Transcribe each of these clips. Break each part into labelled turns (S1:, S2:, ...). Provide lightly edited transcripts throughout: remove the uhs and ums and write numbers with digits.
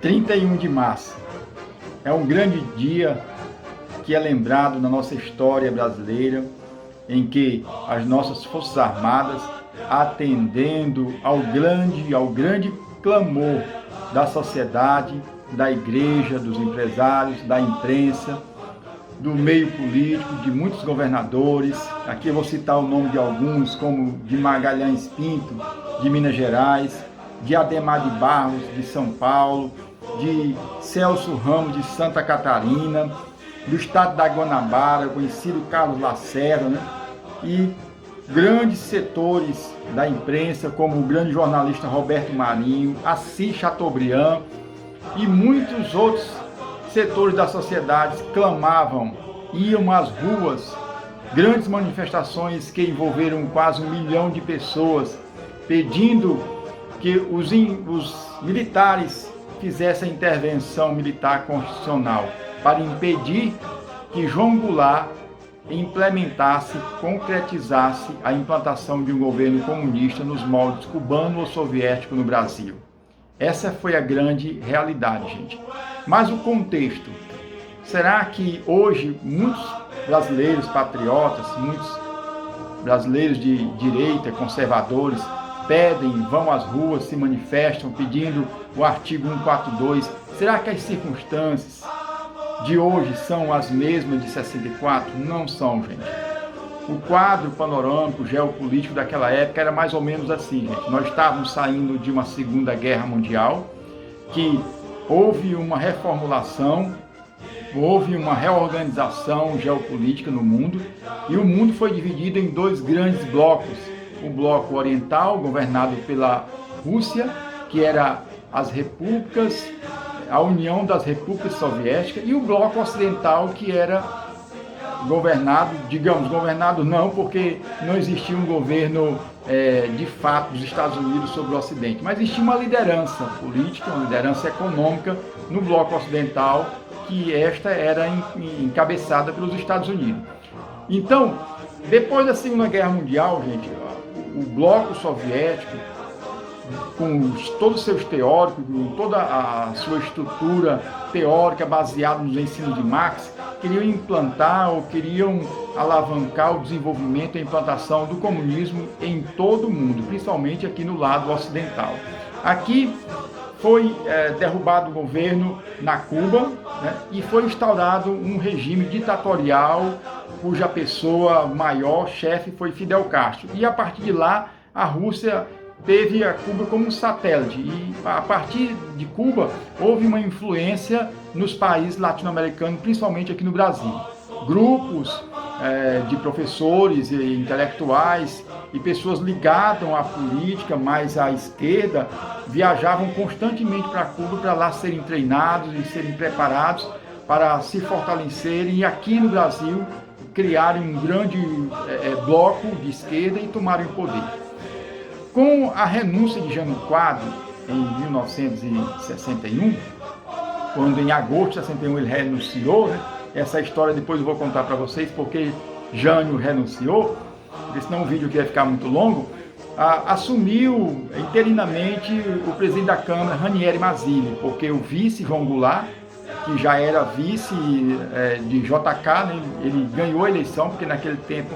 S1: 31 de março é um grande dia que é lembrado na nossa história brasileira, em que as nossas Forças Armadas, atendendo ao grande clamor da sociedade, da igreja, dos empresários, da imprensa, do meio político, de muitos governadores. Aqui eu vou citar o nome de alguns, como de Magalhães Pinto, de Minas Gerais, de Adhemar de Barros, de São Paulo, de Celso Ramos, de Santa Catarina, do estado da Guanabara, conhecido Carlos Lacerda, né? E grandes setores da imprensa, como o grande jornalista Roberto Marinho, Assis Chateaubriand e muitos outros setores da sociedade clamavam, iam às ruas, grandes manifestações que envolveram quase 1 milhão de pessoas, pedindo que os militares fizessem a intervenção militar constitucional para impedir que João Goulart implementasse, concretizasse a implantação de um governo comunista nos moldes cubano ou soviético no Brasil. Essa foi a grande realidade, gente. Mas o contexto, será que hoje muitos brasileiros patriotas, muitos brasileiros de direita, conservadores, vão às ruas, se manifestam pedindo o artigo 142, será que as circunstâncias de hoje são as mesmas de 64? Não são, gente. O quadro panorâmico, geopolítico daquela época era mais ou menos assim, gente. Nós estávamos saindo de uma Segunda Guerra Mundial, que houve uma reformulação, houve uma reorganização geopolítica no mundo, e o mundo foi dividido em dois grandes blocos. O bloco oriental, governado pela Rússia, que era as repúblicas, a União das Repúblicas Soviéticas, e o bloco ocidental, que era governado não, porque não existia um governo de fato dos Estados Unidos sobre o Ocidente, mas existia uma liderança política, uma liderança econômica no bloco ocidental, que esta era encabeçada pelos Estados Unidos. Então, depois da Segunda Guerra Mundial, gente, o bloco soviético, com todos os seus teóricos, com toda a sua estrutura teórica baseada nos ensinos de Marx, queriam implantar ou queriam alavancar o desenvolvimento e a implantação do comunismo em todo o mundo, principalmente aqui no lado ocidental. Aqui foi derrubado o governo na Cuba, né, e foi instaurado um regime ditatorial cuja pessoa maior, chefe, foi Fidel Castro. E a partir de lá, a Rússia teve a Cuba como um satélite, e a partir de Cuba houve uma influência nos países latino-americanos, principalmente aqui no Brasil. Grupos de professores e intelectuais e pessoas ligadas à política, mais à esquerda, viajavam constantemente para Cuba para lá serem treinados e serem preparados para se fortalecerem, e aqui no Brasil criarem um grande bloco de esquerda e tomarem o poder. Com a renúncia de Jânio Quadros em 1961, quando em agosto de 61 ele renunciou, né? Essa história depois eu vou contar para vocês porque Jânio renunciou, porque senão o vídeo aqui vai ficar muito longo. Assumiu interinamente o presidente da Câmara, Ranieri Mazzilli, porque o vice João Goulart, que já era vice de JK, né? Ele ganhou a eleição, porque naquele tempo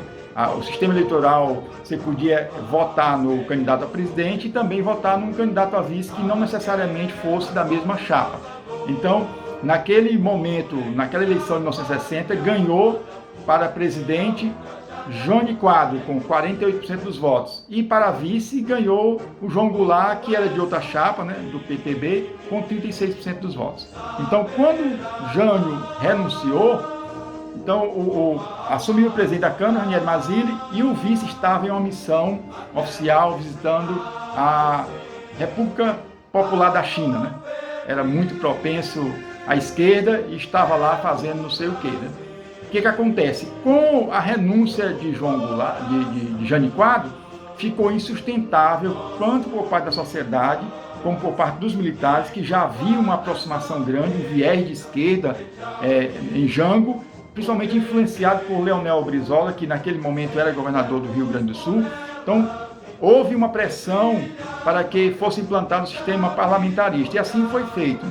S1: o sistema eleitoral, você podia votar no candidato a presidente e também votar num candidato a vice que não necessariamente fosse da mesma chapa. Então, naquele momento, naquela eleição de 1960, ganhou para presidente Jânio Quadros, com 48% dos votos. E para vice ganhou o João Goulart, que era de outra chapa, né, do PTB, com 36% dos votos. Então, quando Jânio renunciou, então, assumiu o presidente da Câmara, Ranieri Mazzilli, e o vice estava em uma missão oficial visitando a República Popular da China, né? Era muito propenso à esquerda e estava lá fazendo não sei o quê, né? O que acontece? Com a renúncia de João Goulart, de Jânio Quadros, ficou insustentável, tanto por parte da sociedade, como por parte dos militares, que já havia uma aproximação grande, um viés de esquerda em Jango, principalmente influenciado por Leonel Brizola, que naquele momento era governador do Rio Grande do Sul. Então, houve uma pressão para que fosse implantado um sistema parlamentarista, e assim foi feito.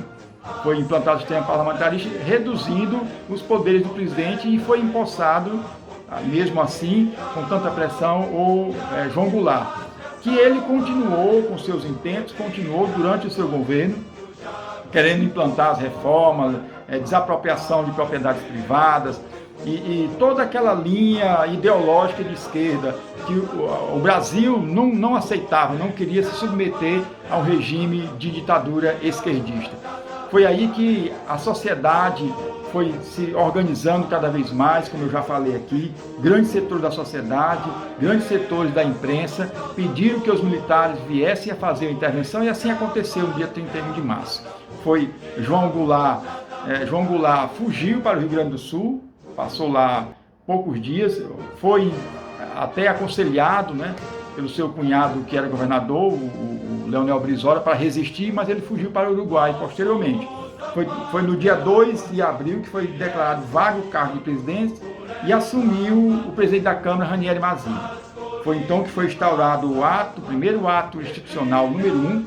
S1: foi implantado o sistema parlamentarista, reduzindo os poderes do presidente, e foi empossado, mesmo assim, com tanta pressão, o João Goulart, que ele continuou com seus intentos, continuou durante o seu governo, querendo implantar as reformas, desapropriação de propriedades privadas, e toda aquela linha ideológica de esquerda que o Brasil não aceitava, não queria se submeter ao regime de ditadura esquerdista. Foi aí que a sociedade foi se organizando cada vez mais, como eu já falei aqui, grandes setores da sociedade, grandes setores da imprensa pediram que os militares viessem a fazer a intervenção, e assim aconteceu no dia 31 de março. Foi João Goulart fugiu para o Rio Grande do Sul, passou lá poucos dias, foi até aconselhado, né, pelo seu cunhado, que era governador, o Leonel Brizola, para resistir, mas ele fugiu para o Uruguai posteriormente. Foi no dia 2 de abril que foi declarado vago o cargo de presidente e assumiu o presidente da Câmara, Ranieri Mazzini. Foi então que foi instaurado o primeiro ato institucional número 1.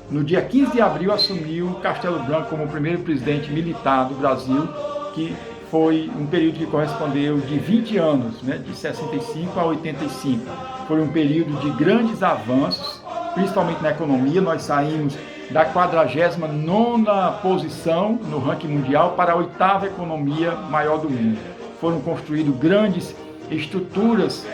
S1: No dia 15 de abril assumiu Castelo Branco como o primeiro presidente militar do Brasil, que foi um período que correspondeu de 20 anos, né, de 65 a 85. Foi um período de grandes avanços, principalmente na economia. Nós saímos da 49ª posição no ranking mundial para a 8ª economia maior do mundo. Foram construídas grandes estruturas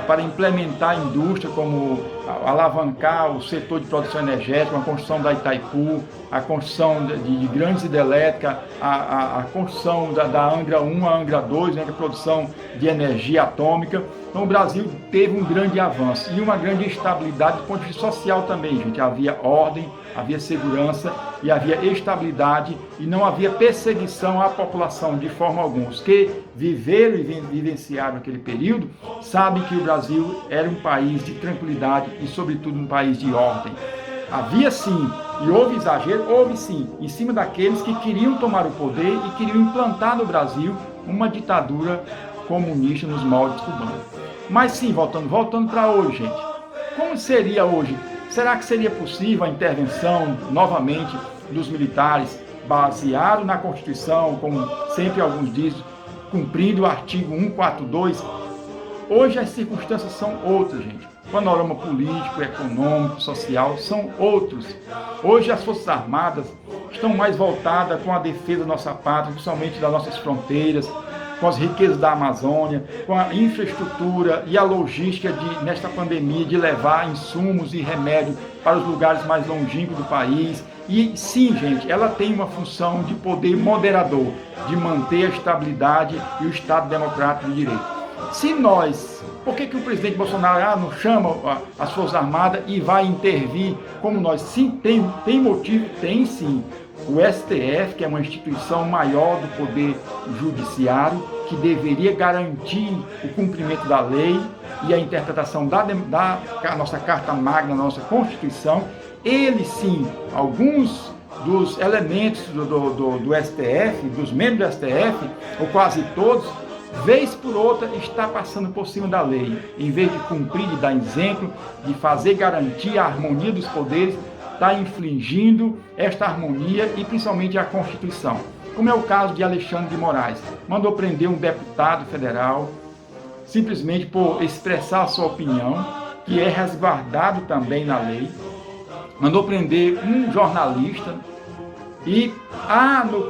S1: para implementar a indústria, como alavancar o setor de produção energética, a construção da Itaipu, a construção de grandes hidrelétricas, a construção da Angra 1, a Angra 2, né, que é a produção de energia atômica. Então o Brasil teve um grande avanço e uma grande estabilidade do ponto de vista social também, gente. Havia ordem, havia segurança e havia estabilidade, e não havia perseguição à população de forma alguma. Os que viveram e vivenciaram aquele período sabem que o Brasil era um país de tranquilidade e, sobretudo, um país de ordem. Havia sim, e houve exagero, houve sim, em cima daqueles que queriam tomar o poder e queriam implantar no Brasil uma ditadura comunista nos moldes cubanos. Mas sim, voltando para hoje, gente. Como seria hoje? Será que seria possível a intervenção, novamente, dos militares, baseado na Constituição, como sempre alguns dizem, cumprindo o artigo 142? Hoje as circunstâncias são outras, gente. O panorama político, econômico, social são outros. Hoje as Forças Armadas estão mais voltadas com a defesa da nossa pátria, principalmente das nossas fronteiras, com as riquezas da Amazônia, com a infraestrutura e a logística nesta pandemia, de levar insumos e remédios para os lugares mais longínquos do país. E sim, gente, ela tem uma função de poder moderador, de manter a estabilidade e o Estado democrático de direito. Se nós, por que o presidente Bolsonaro não chama as Forças Armadas e vai intervir como nós? Sim, tem motivo, tem sim. O STF, que é uma instituição maior do poder judiciário, que deveria garantir o cumprimento da lei e a interpretação da nossa Carta Magna, da nossa Constituição, ele sim, alguns dos elementos do STF, dos membros do STF, ou quase todos, vez por outra está passando por cima da lei. Em vez de cumprir, de dar exemplo, de fazer garantir a harmonia dos poderes, está infringindo esta harmonia e principalmente a Constituição. Como é o caso de Alexandre de Moraes. Mandou prender um deputado federal simplesmente por expressar a sua opinião, que é resguardado também na lei. Mandou prender um jornalista e há no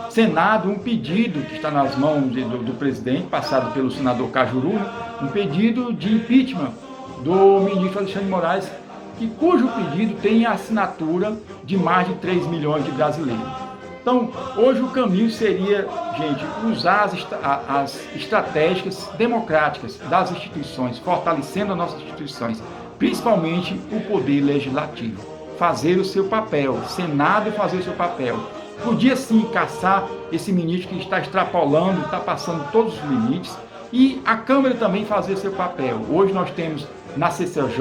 S1: Senado um pedido que está nas mãos do presidente, passado pelo senador Cajuru, um pedido de impeachment do ministro Alexandre de Moraes, cujo pedido tem a assinatura de mais de 3 milhões de brasileiros. Então, hoje o caminho seria, gente, usar as estratégias democráticas das instituições, fortalecendo as nossas instituições, principalmente o poder legislativo, fazer o seu papel, o Senado fazer o seu papel. Podia sim caçar esse ministro que está extrapolando, está passando todos os limites, e a Câmara também fazer seu papel. Hoje nós temos na CCJ,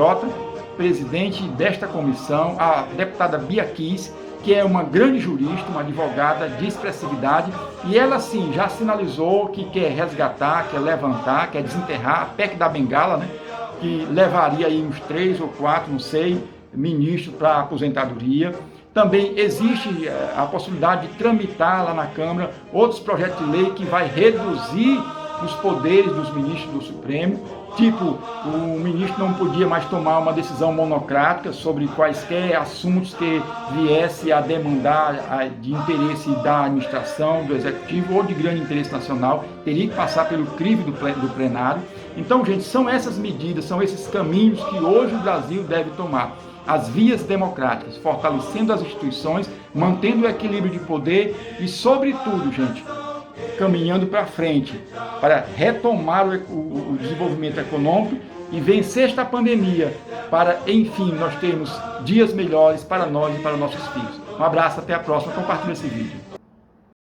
S1: presidente desta comissão, a deputada Bia Kiss, que é uma grande jurista, uma advogada de expressividade, e ela sim já sinalizou que quer resgatar, quer levantar, quer desenterrar a PEC da Bengala, né, que levaria aí uns 3 ou 4, não sei, ministro para aposentadoria. Também existe a possibilidade de tramitar lá na Câmara outros projetos de lei que vai reduzir os poderes dos ministros do Supremo. Tipo, o ministro não podia mais tomar uma decisão monocrática sobre quaisquer assuntos que viesse a demandar de interesse da administração, do executivo ou de grande interesse nacional, teria que passar pelo crivo do plenário. Então, gente, são essas medidas, são esses caminhos que hoje o Brasil deve tomar. As vias democráticas, fortalecendo as instituições, mantendo o equilíbrio de poder e, sobretudo, gente, caminhando para frente, para retomar o desenvolvimento econômico e vencer esta pandemia, para, enfim, nós termos dias melhores para nós e para nossos filhos. Um abraço, até a próxima, compartilhe esse vídeo.